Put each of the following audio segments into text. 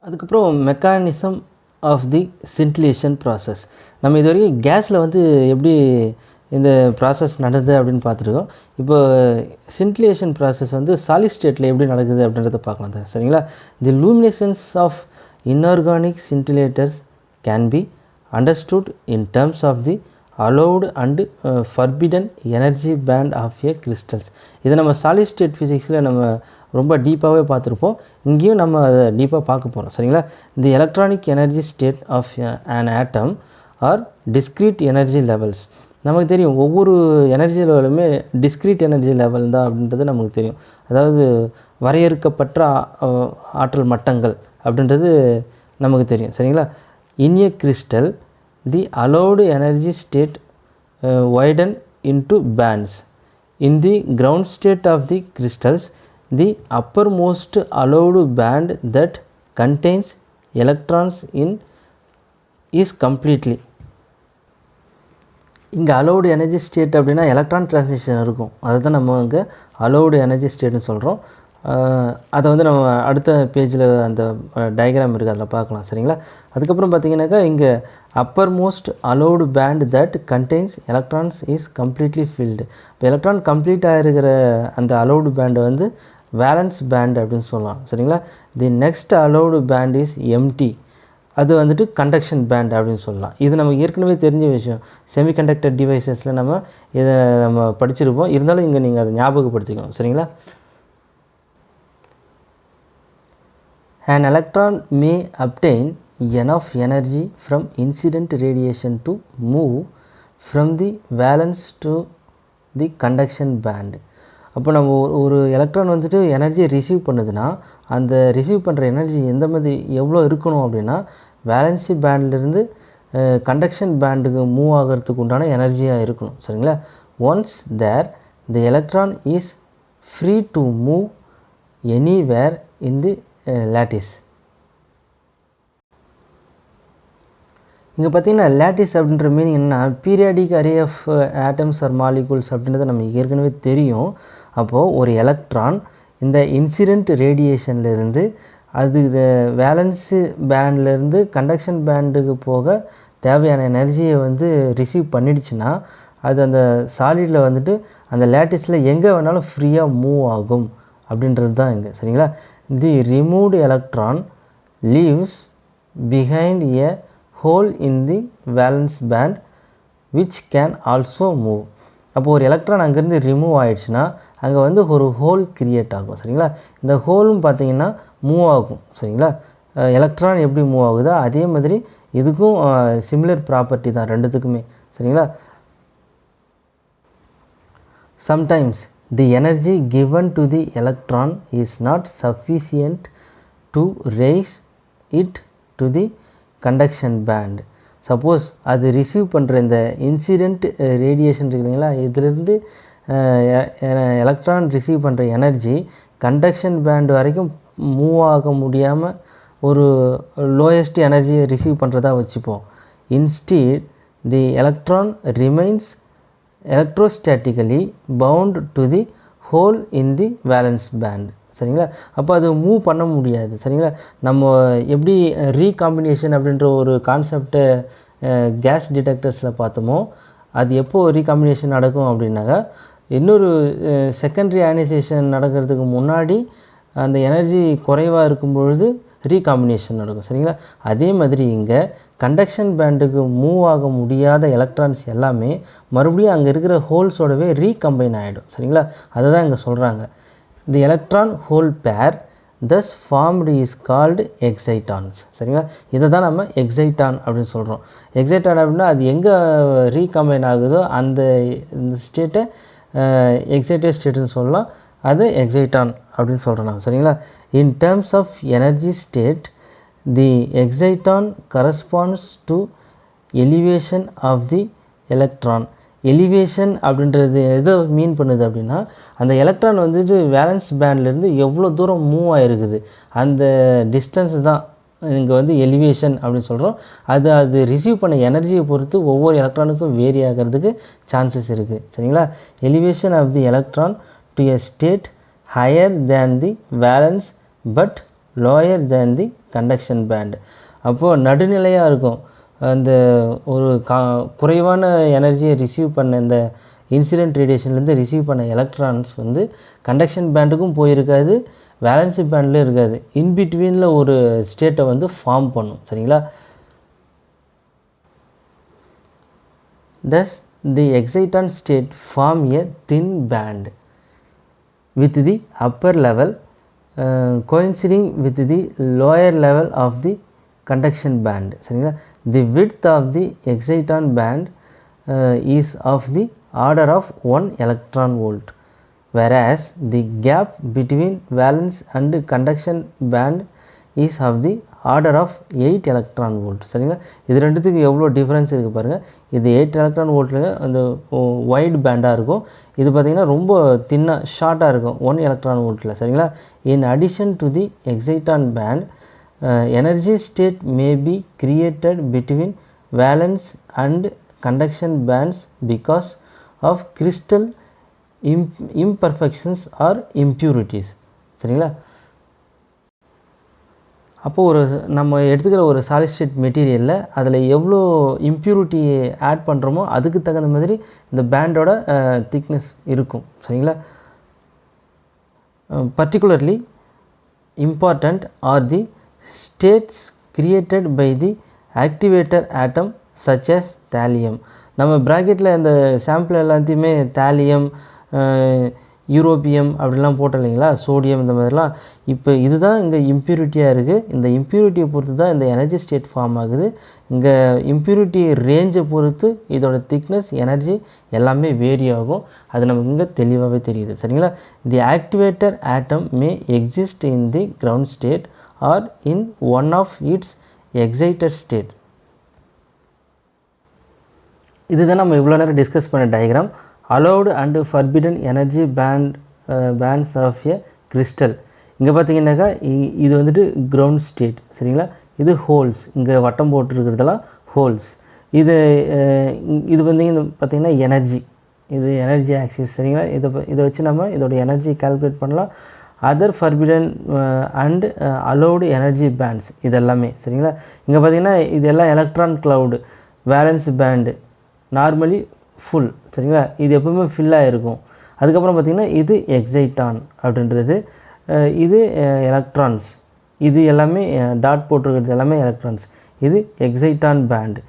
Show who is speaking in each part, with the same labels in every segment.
Speaker 1: அதுக்கப்புறம் mechanism of the scintillation process. நம்ம இது வரைக்கும் கேஸில் வந்து எப்படி இந்த ப்ராசஸ் நடக்குது அப்படின்னு பார்த்துருக்கோம். இப்போ சின்டிலேஷன் ப்ராசஸ் வந்து சாலிட் ஸ்டேட்டில் எப்படி நடக்குது அப்படின்றத பார்க்கலாம் தான். சரிங்களா? The luminescence of inorganic scintillators can be understood in terms of the allowed and forbidden energy band of a crystals. இதை நம்ம சாலிட் ஸ்டேட் ஃபிசிக்ஸில் நம்ம ரொம்ப டீப்பாகவே பார்த்துருப்போம். இங்கேயும் நம்ம அதை டீப்பாக பார்க்க போகிறோம். சரிங்களா? The electronic energy state of an atom are discrete energy levels. நமக்கு தெரியும் ஒவ்வொரு எனர்ஜி லெவலுமே டிஸ்க்ரீட் எனர்ஜி லெவல் தான் அப்படின்றது நமக்கு தெரியும். அதாவது வரையறுக்கப்பட்ட ஆற்றல் மட்டங்கள் அப்படின்றது நமக்கு தெரியும். சரிங்களா? In a crystal the allowed energy state widen into bands. In the ground state of the crystals the uppermost allowed band that contains electrons in is completely. இங்கே அலோவ்டு எனர்ஜி ஸ்டேட் அப்படின்னா எலக்ட்ரான் ட்ரான்சிஷன் இருக்கும். அதை தான் நம்ம இங்கே allowed energy ஸ்டேட்னு சொல்கிறோம். அதை வந்து நம்ம அடுத்த பேஜில் அந்த டயக்ராம் இருக்குது, அதில் பார்க்கலாம். சரிங்களா? அதுக்கப்புறம் பார்த்தீங்கன்னாக்கா இங்கே upper most allowed band that contains electrons is completely filled. இப்போ எலக்ட்ரான் கம்ப்ளீட்டாக இருக்கிற அந்த அலோவ்டு பேண்டை வந்து வேலன்ஸ் பேண்ட் அப்படின்னு சொல்லலாம். சரிங்களா? The next allowed band is empty. அது வந்துட்டு கண்டக்ஷன் பேண்ட் அப்படின்னு சொல்லலாம். இது நமக்கு ஏற்கனவே தெரிஞ்ச விஷயம். செமிகண்டக்டர் டிவைசஸில் இதை நம்ம படிச்சிருப்போம். இருந்தாலும் இங்கே நீங்கள் அதை ஞாபகப்படுத்திக்கணும். சரிங்களா? An electron may obtain enough energy from incident radiation to move from the valence to the conduction band. அப்போ நம்ம ஒரு எலக்ட்ரான் வந்துட்டு எனர்ஜியை ரிசீவ் பண்ணுதுன்னா அந்த ரிசீவ் பண்ணுற எனர்ஜி எந்த மாதிரி எவ்வளோ இருக்கணும் அப்படின்னா வேலன்சி பேண்ட்லேருந்து கண்டக்ஷன் பேண்டுக்கு மூவ் ஆகிறதுக்கு உண்டான எனர்ஜியாக இருக்கணும். சரிங்களா? Once there the electron is free to move anywhere in the lattice. இங்கே பார்த்தீங்கன்னா லேட்டிஸ் அப்படின்ற மீனிங் என்ன, periodic array of atoms or molecules அப்படின்றத நமக்கு ஏற்கனவே தெரியும். அப்போது ஒரு எலக்ட்ரான் இந்த இன்சிடென்ட் ரேடியேஷன்லேருந்து அது வேலன்ஸு பேண்ட்லேருந்து கண்டக்ஷன் பேண்டுக்கு போக தேவையான எனர்ஜியை வந்து ரிசீவ் பண்ணிடுச்சுன்னா அது அந்த சாலிடில் வந்துட்டு அந்த லேட்டிஸில் எங்கே வேணாலும் ஃப்ரீயாக மூவ் ஆகும் அப்படின்றது தான் இங்கே. சரிங்களா? The removed electron leaves behind a hole in the valence band which can also move. அப்போது ஒரு எலக்ட்ரான் அங்கேருந்து ரிமூவ் ஆகிடுச்சுன்னா அங்கே வந்து ஒரு ஹோல் கிரியேட் ஆகும். சரிங்களா? இந்த ஹோலும் பார்த்திங்கன்னா மூவ் ஆகும். சரிங்களா? எலக்ட்ரான் எப்படி மூவ் ஆகுதோ அதே மாதிரி இதுக்கும் சிமிலர் ப்ராப்பர்ட்டி தான் ரெண்டுத்துக்குமே. சரிங்களா? Sometimes the energy given to the electron is not sufficient to raise it to the conduction band. Suppose அது ரிசீவ் பண்ணுற இந்த இன்சிடெண்ட் ரேடியேஷன் இருக்குதுங்களா, இதிலிருந்து எலக்ட்ரான் ரிசீவ் பண்ணுற எனர்ஜி கண்டக்ஷன் பேண்ட் வரைக்கும் மூவ் ஆக முடியாமல் ஒரு லோயஸ்ட் எனர்ஜியை ரிசீவ் பண்ணுறதா வச்சுப்போம். Instead the electron remains electrostatically bound to the hole in the valence band. சரிங்களா? அப்போ அது மூவ் பண்ண முடியாது. சரிங்களா? நம்ம எப்படி ரீகாம்பினேஷன் அப்படின்ற ஒரு கான்செப்டை கேஸ் டிடெக்டர்ஸில் பார்த்தோமோ அது எப்போது ரீகாம்பினேஷன் நடக்கும் அப்படின்னாக்கா இன்னொரு செகண்டரி அயனைசேஷன் நடக்கிறதுக்கு முன்னாடி அந்த எனர்ஜி குறைவாக இருக்கும் பொழுது ரீகாம்பினேஷன் நடக்கும். சரிங்களா? அதே மாதிரி இங்கே கண்டக்ஷன் பேண்டுக்கு மூவ் ஆக முடியாத எலக்ட்ரான்ஸ் எல்லாமே மறுபடியும் அங்கே இருக்கிற ஹோல்ஸோடவே ரீகம்பைன் ஆகிடும். சரிங்களா? அதை தான் இங்கே சொல்கிறாங்க. தி எலக்ட்ரான் ஹோல் பேர் தஸ் ஃபார்ம்டு இஸ் கால்டு எக்ஸைட்டான்ஸ். சரிங்களா? இதை தான் நம்ம எக்ஸைட்டான் அப்படின்னு சொல்கிறோம். எக்ஸைட்டான் அப்படின்னா அது எங்கே ரீகம்பைன் ஆகுதோ அந்த இந்த ஸ்டேட்டை எக்ஸைட்டட் ஸ்டேட்டுன்னு சொல்லலாம். அது எக்ஸைட்டான் அப்படின்னு சொல்கிறோம். சரிங்களா? In terms of energy state the exciton corresponds to elevation of the electron. Elevation அப்படின்றது எதை மீன் பண்ணுது அப்படின்னா அந்த எலக்ட்ரான் வந்துட்டு வேலன்ஸ் பேண்ட்லேருந்து எவ்வளோ தூரம் மூவ் ஆகிருக்குது அந்த டிஸ்டன்ஸ் தான் இங்கே வந்து எலிவேஷன் அப்படின்னு சொல்கிறோம். அது ரிசீவ் பண்ண எனர்ஜியை பொறுத்து ஒவ்வொரு எலக்ட்ரானுக்கும் வேரி ஆகிறதுக்கு சான்சஸ் இருக்குது. சரிங்களா? Elevation of the electron to a state higher than the valence but lower than the conduction band. அப்போது நடுநிலையாக இருக்கும். அந்த ஒரு குறைவான எனர்ஜியை ரிசீவ் பண்ண இந்த இன்சிடென்ட் ரேடியேஷன்லேருந்து ரிசீவ் பண்ண எலக்ட்ரான்ஸ் வந்து கண்டக்ஷன் பேண்டுக்கும் போயிருக்காது, வேலன்சி பேண்ட்லேயும் இருக்காது. இன்பிட்வீனில் ஒரு ஸ்டேட்டை வந்து ஃபார்ம் பண்ணும். சரிங்களா? thus the exciton state form a thin band with the upper level coinciding with the lower level of the conduction band. சரிங்களா? the width of the exciton band is of the order of 1 electron volt, whereas the gap between valence and conduction band is of the order of 8 electron volt. சரிங்களா? இது ரெண்டுத்துக்கு எவ்வளோ difference இருக்குது பாருங்கள். இது 8 electron வோல்ட்டில் அந்த வைட் பேண்டாக இருக்கும். இது பார்த்திங்கன்னா ரொம்ப தின்னாக ஷார்ட்டாக இருக்கும் 1 எலக்ட்ரான் வோல்ட்டில். சரிங்களா? In addition to the exciton band energy state may be created between valence and conduction bands because of crystal imperfections or impurities. சரிங்களா? அப்போது ஒரு நம்ம எடுத்துக்கிற ஒரு சாலிட் ஸ்டேட் மெட்டீரியலில் அதில் எவ்வளோ இம்ப்யூரிட்டி ஆட் பண்ணுறோமோ அதுக்கு தகுந்த மாதிரி இந்த பேண்டோட திக்னஸ் இருக்கும். சரிங்களா? Particularly important are the states created by the activator atom such as thallium. நம்ம ப்ராக்கெட்டில் இந்த சாம்பிள் எல்லாத்தையுமே தாலியம், யூரோப்பியம் அப்படிலாம் போட்டோம் இல்லைங்களா, சோடியம் இந்த மாதிரிலாம். இப்போ இதுதான் இங்கே இம்ப்யூரிட்டியாக இருக்குது. இந்த இம்ப்யூரிட்டியை பொறுத்து தான் இந்த எனர்ஜி ஸ்டேட் ஃபார்ம் ஆகுது. இங்கே இம்ப்யூரிட்டி ரேஞ்சை பொறுத்து இதோட திக்னஸ், எனர்ஜி எல்லாமே வேரி ஆகும். அது நமக்கு இங்கே தெளிவாகவே தெரியுது. சரிங்களா? The activator atom may exist in the ground state or in one of its excited state. இதுதான் நம்ம இவ்வளோ நேரம் டிஸ்கஸ் பண்ண diagram. Allowed and forbidden energy bands of a crystal. இங்கே பார்த்தீங்கன்னாக்கா இது வந்துட்டு கிரவுண்ட் ஸ்டேட். சரிங்களா? இது ஹோல்ஸ், இங்கே வட்டம் போட்டுருக்கிறதெல்லாம் ஹோல்ஸ். இது வந்து பார்த்திங்கன்னா எனர்ஜி, இது எனர்ஜி ஆக்சிஸ். சரிங்களா? இதை வச்சு நம்ம இதோட எனர்ஜி கால்குலேட் பண்ணலாம். Other forbidden and allowed energy bands இதெல்லாமே. சரிங்களா? இங்கே பார்த்திங்கன்னா இதெல்லாம் electron cloud, valence band normally full. சரிங்களா? இது எப்பவுமே ஃபில்லாக இருக்கும். அதுக்கப்புறம் பார்த்திங்கன்னா இது எக்ஸைட்டான் அப்படின்றது, இது எலக்ட்ரான்ஸ், இது எல்லாமே டாட் போட்டிருக்கிறது எல்லாமே எலக்ட்ரான்ஸ். இது எக்ஸைட்டான் பேண்டு,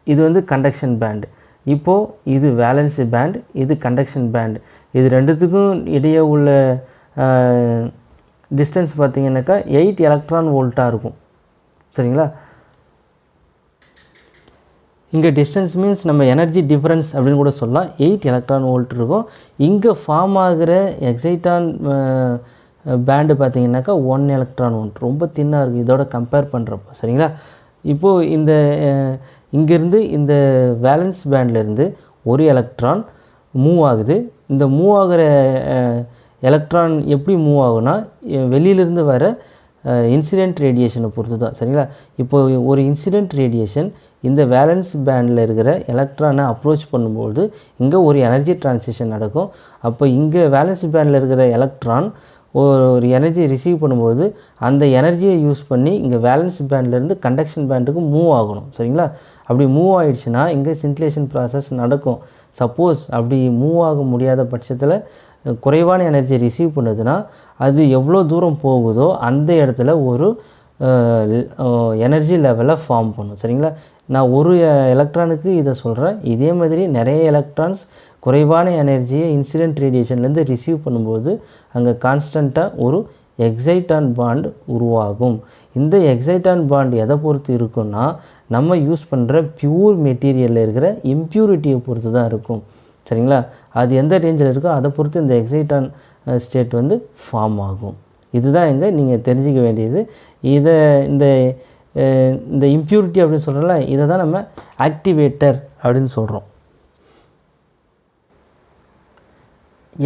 Speaker 1: இது வந்து கண்டக்ஷன் பேண்டு. இப்போது இது வேலன்சி பேண்ட், இது கண்டக்ஷன் பேண்டு. இது ரெண்டுத்துக்கும் இடையே உள்ள டிஸ்டன்ஸ் பார்த்திங்கனாக்கா 8 எலக்ட்ரான் வோல்ட்டாக இருக்கும். சரிங்களா? இங்கே டிஸ்டன்ஸ் மீன்ஸ் நம்ம எனர்ஜி டிஃப்ரென்ஸ் அப்படின்னு கூட சொல்லலாம். 8 எலக்ட்ரான் வோல்ட் இருக்கும். இங்கே ஃபார்ம் ஆகிற எக்ஸைட்டான் பேண்டு பார்த்திங்கனாக்கா 1 எலக்ட்ரான் வோல்ட், ரொம்ப தின்னாக இருக்குது இதோட கம்பேர் பண்ணுறப்போ. சரிங்களா? இப்போது இந்த இங்கேருந்து இந்த வேலன்ஸ் பேண்ட்லேருந்து ஒரு எலக்ட்ரான் மூவ் ஆகுது. இந்த மூவ் ஆகிற எலக்ட்ரான் எப்படி மூவ் ஆகுனா வெளியிலேருந்து வர இன்சிடென்ட் ரேடியேஷனை பொறுத்து தான். சரிங்களா? இப்போது ஒரு இன்சிடென்ட் ரேடியேஷன் இந்த வேலன்ஸ் பேண்டில் இருக்கிற எலக்ட்ரானை அப்ரோச் பண்ணும்போது இங்கே ஒரு எனர்ஜி ட்ரான்சிஷன் நடக்கும். அப்போ இங்கே வேலன்ஸ் பேண்டில் இருக்கிற எலக்ட்ரான் ஒரு எனர்ஜி ரிசீவ் பண்ணும்போது அந்த எனர்ஜியை யூஸ் பண்ணி இங்கே வேலன்ஸ் பேண்ட்லேருந்து கண்டக்ஷன் பேண்டுக்கு மூவ் ஆகணும். சரிங்களா? அப்படி மூவ் ஆகிடுச்சுன்னா இங்கே சின்க்லேஷன் ப்ராசஸ் நடக்கும். சப்போஸ் அப்படி மூவ் ஆக முடியாத பட்சத்தில் குறைவான எனர்ஜி ரிசீவ் பண்ணுதுன்னா அது எவ்வளோ தூரம் போகுதோ அந்த இடத்துல ஒரு எனர்ஜி லெவலை ஃபார்ம் பண்ணும். சரிங்களா? நான் ஒரு எலக்ட்ரானுக்கு இதை சொல்கிறேன். இதே மாதிரி நிறைய எலக்ட்ரான்ஸ் குறைவான எனர்ஜியை இன்சிடென்ட் ரேடியேஷன்லேருந்து ரிசீவ் பண்ணும்போது அங்கே கான்ஸ்டண்ட்டாக ஒரு எக்ஸைட்டான் பாண்ட் உருவாகும். இந்த எக்ஸைட்டான் பாண்ட் எதை பொறுத்து இருக்குன்னா நம்ம யூஸ் பண்ணுற பியூர் மெட்டீரியலில் இருக்கிற இம்ப்யூரிட்டியை பொறுத்து தான் இருக்கும். சரிங்களா? அது எந்த ரேஞ்சில் இருக்கோ அதை பொறுத்து இந்த எக்ஸைட்டான் ஸ்டேட் வந்து ஃபார்ம் ஆகும். இதுதான் எங்கே நீங்கள் தெரிஞ்சிக்க வேண்டியது. இந்த இம்ப்யூரிட்டி அப்படின்னு சொல்கிறோம்ல, இதை தான் நம்ம ஆக்டிவேட்டர் அப்படின்னு சொல்கிறோம்.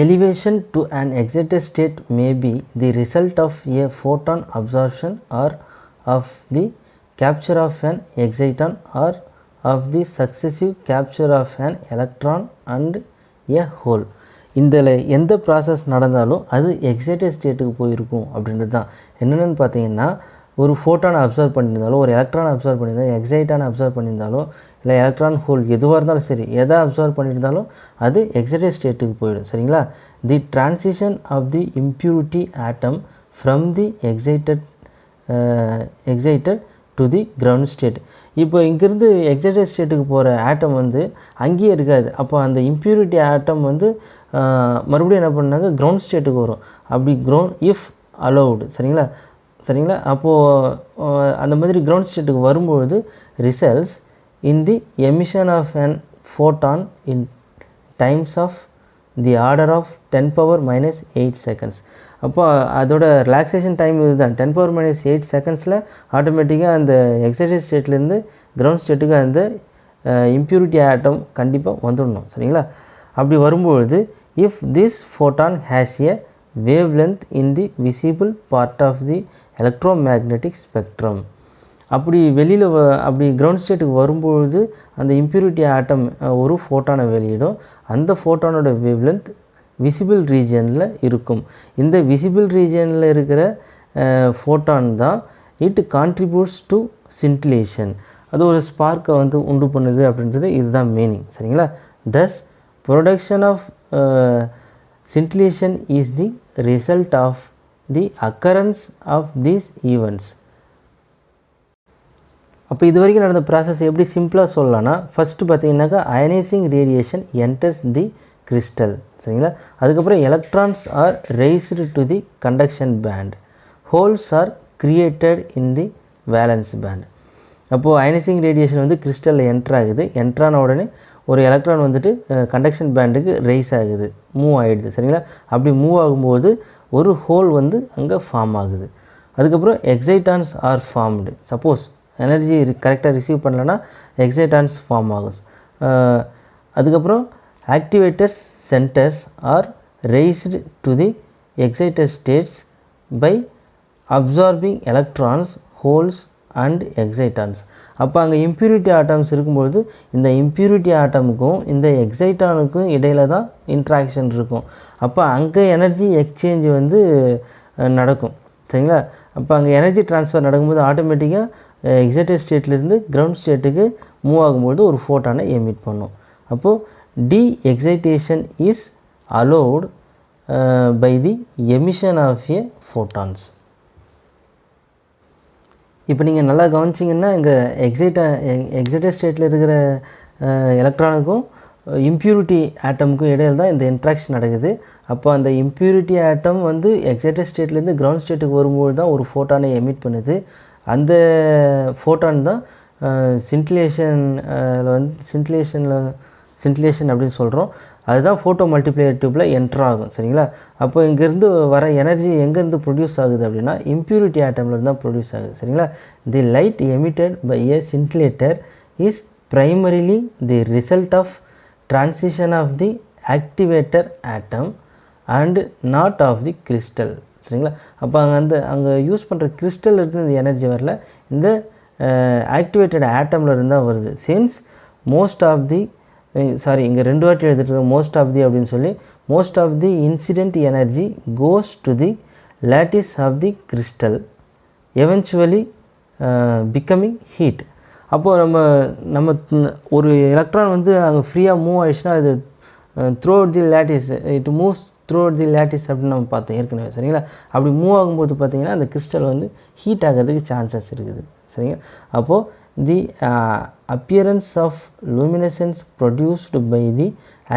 Speaker 1: Elevation to an excited state may be the result of a photon absorption or of the capture of an exciton or of the successive capture of an electron and a hole. இதில் எந்த process நடந்தாலும் அது excited ஸ்டேட்டுக்கு போயிருக்கும் அப்படின்றது தான். என்னென்னு பார்த்தீங்கன்னா, ஒரு ஃபோட்டானை அப்சர்வ் பண்ணியிருந்தாலும், ஒரு எலக்ட்ரானை அப்சர்வ் பண்ணியிருந்தாலும், எக்ஸைட்டானை அப்சர்வ் பண்ணியிருந்தாலும், இல்லை எலக்ட்ரான் ஹோல் எதுவாக இருந்தாலும் சரி, எதை அப்சர்வ் பண்ணியிருந்தாலும் அது எக்ஸைட்டட் ஸ்டேட்டுக்கு போயிடும். சரிங்களா? The transition of the impurity atom from the excited to the ground state. இப்போ இங்கேருந்து எக்ஸைட்டட் ஸ்டேட்டுக்கு போகிற ஆட்டம் வந்து அங்கேயே இருக்காது. அப்போ அந்த இம்ப்யூரிட்டி ஆட்டம் வந்து மறுபடியும் என்ன பண்ணாங்க, கிரவுண்ட் ஸ்டேட்டுக்கு வரும். அப்படி இஃப் அலௌடு. சரிங்களா? அப்போது அந்த மாதிரி கிரவுண்ட் ஸ்டேட்டுக்கு வரும்பொழுது results in the emission of an photon in times of the order of 10⁻⁻8 seconds. அப்போ அதோட ரிலாக்ஸேஷன் டைம் இதுதான். 10⁻⁸ செகண்ட்ஸில் ஆட்டோமேட்டிக்காக அந்த எக்ஸைட்டட் ஸ்டேட்லேருந்து கிரவுண்ட் ஸ்டேட்டுக்கு அந்த இம்ப்யூரிட்டி ஆட்டம் கண்டிப்பாக வந்துடணும். சரிங்களா? அப்படி வரும்பொழுது if this photon has a wave length in the visible part of the electromagnetic spectrum. அப்படி வெளியில் அப்படி கிரவுண்ட் ஸ்டேட்டுக்கு வரும்பொழுது அந்த இம்ப்யூரிட்டி ஆட்டம் ஒரு ஃபோட்டானை வெளியிடும். அந்த ஃபோட்டானோட வேவ் லென்த் விசிபிள் ரீஜனில் இருக்கும். இந்த விசிபிள் ரீஜனில் இருக்கிற ஃபோட்டான் தான் இட் கான்ட்ரிபியூட்ஸ் டு சின்டிலேஷன். அது ஒரு ஸ்பார்க்கை வந்து உண்டு பண்ணுது அப்படின்றது இதுதான் மீனிங். சரிங்களா? Thus production of scintillation is the result of the occurrence of these events. அப்போ இது வரைக்கும் நடந்த ப்ராசஸ் எப்படி சிம்பிளாக சொல்லலாம்னா, ஃபஸ்ட்டு பார்த்தீங்கன்னாக்கா ionizing radiation enters the crystal. சரிங்களா? அதுக்கப்புறம் electrons are raised to the conduction band, holes are created in the valence band. அப்போது அயனைசிங் ரேடியேஷன் வந்து கிறிஸ்டலில் என்ட்ரு ஆகுது. என்ட்ரான உடனே ஒரு எலக்ட்ரான் வந்துட்டு கண்டக்ஷன் பேண்டுக்கு ரைஸ் ஆகுது, மூவ் ஆகிடுது. சரிங்களா? அப்படி மூவ் ஆகும்போது ஒரு ஹோல் வந்து அங்கே ஃபார்ம் ஆகுது. அதுக்கப்புறம் excitons are formed. Suppose energy கரெக்டாக ரிசீவ் பண்ணலன்னா எக்ஸைட்டான்ஸ் ஃபார்ம் ஆகும். அதுக்கப்புறம் activators centers are raised to the excited states by absorbing electrons, holes and excitons. அப்போ அங்கே இம்ப்யூரிட்டி ஆட்டம்ஸ் இருக்கும்பொழுது இந்த இம்ப்யூரிட்டி ஆட்டமுக்கும் இந்த எக்ஸைட்டானுக்கும் இடையில தான் இன்ட்ராக்ஷன் இருக்கும். அப்போ அங்கே எனர்ஜி எக்ஸ்சேஞ்ச் வந்து நடக்கும். சரிங்களா? அப்போ அங்கே எனர்ஜி ட்ரான்ஸ்ஃபர் நடக்கும்போது ஆட்டோமேட்டிக்காக எக்ஸைட்டட் ஸ்டேட்லேருந்து கிரவுண்ட் ஸ்டேட்டுக்கு மூவ் ஆகும்போது ஒரு ஃபோட்டானை எமிட் பண்ணும். அப்போது the excitation is allowed by the emission of a photons. இப்போ நீங்கள் நல்லா கவனிச்சிங்கன்னா இங்கே எக்ஸைட்டட் ஸ்டேட்டில் இருக்கிற எலக்ட்ரானுக்கும் இம்ப்யூரிட்டி ஆட்டமுக்கும் இடையில் தான் இந்த இன்ட்ராக்ஷன் நடக்குது. அப்போ அந்த இம்ப்யூரிட்டி ஆட்டம் வந்து எக்ஸைட்டட் ஸ்டேட்லேருந்து கிரவுண்ட் ஸ்டேட்டுக்கு வரும்போது தான் ஒரு ஃபோட்டானை எமிட் பண்ணுது. அந்த ஃபோட்டான் தான் சின்டிலேஷன் அப்படின்னு சொல்கிறோம். அதுதான் ஃபோட்டோ மல்டிப்ளேயர் டியூப்பில் என்ட்ரு ஆகும். சரிங்களா? அப்போ இங்கேருந்து வர எனர்ஜி எங்கேருந்து ப்ரொடியூஸ் ஆகுது அப்படின்னா இம்ப்யூரிட்டி ஆட்டம்லேருந்து தான் ப்ரொடியூஸ் ஆகுது. சரிங்களா? The light emitted by a scintillator is primarily the result of transition of the activator atom and not of the crystal. சரிங்களா? அப்போ அங்கே யூஸ் பண்ணுற கிறிஸ்டல் இருந்து இந்த எனர்ஜி வரல, இந்த ஆக்டிவேட்டட் ஆட்டமில் இருந்தால் வருது. சின்ஸ் மோஸ்ட் ஆஃப் தி இங்கே ரெண்டு வாட்டி எழுதிட்டு மோஸ்ட் ஆஃப் தி அப்படின்னு சொல்லி most of the incident energy goes to the lattice of the crystal eventually becoming heat. அப்போது நம்ம ஒரு எலக்ட்ரான் வந்து அங்கே ஃப்ரீயாக மூவ் ஆகிடுச்சுன்னா அது through out the lattice, it moves through out the lattice அப்படின்னு நம்ம பார்த்தோம் ஏற்கனவே. சரிங்களா? அப்படி மூவ் ஆகும்போது பார்த்திங்கன்னா அந்த கிறிஸ்டல் வந்து ஹீட் ஆகிறதுக்கு சான்சஸ் இருக்குது. சரிங்களா? அப்போது தி appearance of luminescence produced by the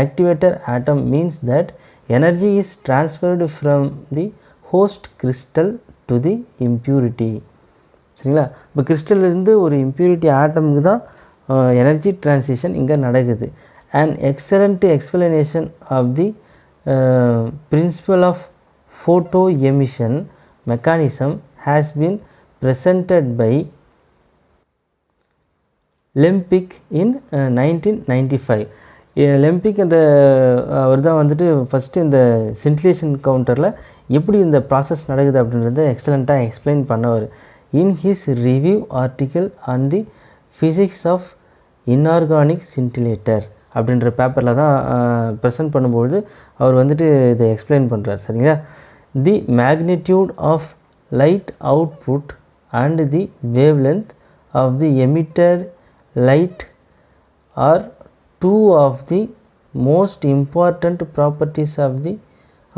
Speaker 1: activator atom means that energy is transferred from the host crystal to the impurity. சரிங்களா? இப்போ கிறிஸ்டல்லேருந்து ஒரு இம்ப்யூரிட்டி ஆட்டமுக்கு தான் எனர்ஜி டிரான்சிஷன் இங்கே நடக்குது. And excellent explanation of the principle of photo emission mechanism has been presented by Lempicki in 1995. Lempicki என்ற அவர் தான் வந்துட்டு ஃபஸ்ட்டு இந்த சின்டிலேஷன் கவுண்டரில் எப்படி இந்த ப்ராசஸ் நடக்குது அப்படின்றத எக்ஸலண்ட்டாக எக்ஸ்பிளைன் பண்ணவர். In his review article on the physics of inorganic scintillator அப்படின்ற பேப்பரில் தான் ப்ரெசென்ட் பண்ணும்பொழுது அவர் வந்துட்டு இதை எக்ஸ்பிளைன் பண்ணுறார். சரிங்களா? The magnitude of light output and the wavelength of the emitted light are two of the most important properties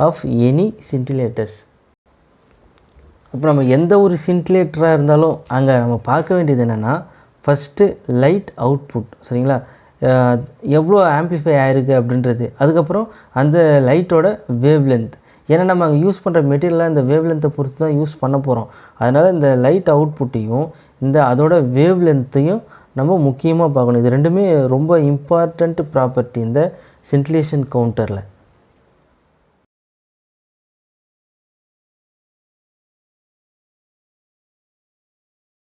Speaker 1: of any scintillators. இப்போ நம்ம எந்த ஒரு சிண்டிலேட்டராக இருந்தாலும் அங்கே நம்ம பார்க்க வேண்டியது என்னென்னா, ஃபஸ்ட்டு லைட் அவுட்புட். சரிங்களா? எவ்வளோ ஆம்ப்ளிஃபை ஆகிருக்கு அப்படின்றது. அதுக்கப்புறம் அந்த லைட்டோட வேவ் லென்த். ஏன்னா நம்ம அங்கே யூஸ் பண்ணுற மெட்டீரியலாக இந்த வேவ் லென்த்தை பொறுத்து தான் யூஸ் பண்ண போகிறோம். அதனால் இந்த லைட் அவுட்புட்டையும் அதோட வேவ் லென்த்தையும் நம்ம முக்கியமாக பார்க்கணும். இது ரெண்டுமே ரொம்ப இம்பார்ட்டண்ட் ப்ராப்பர்ட்டி இந்த சிண்டிலேஷன் கவுண்டரில்.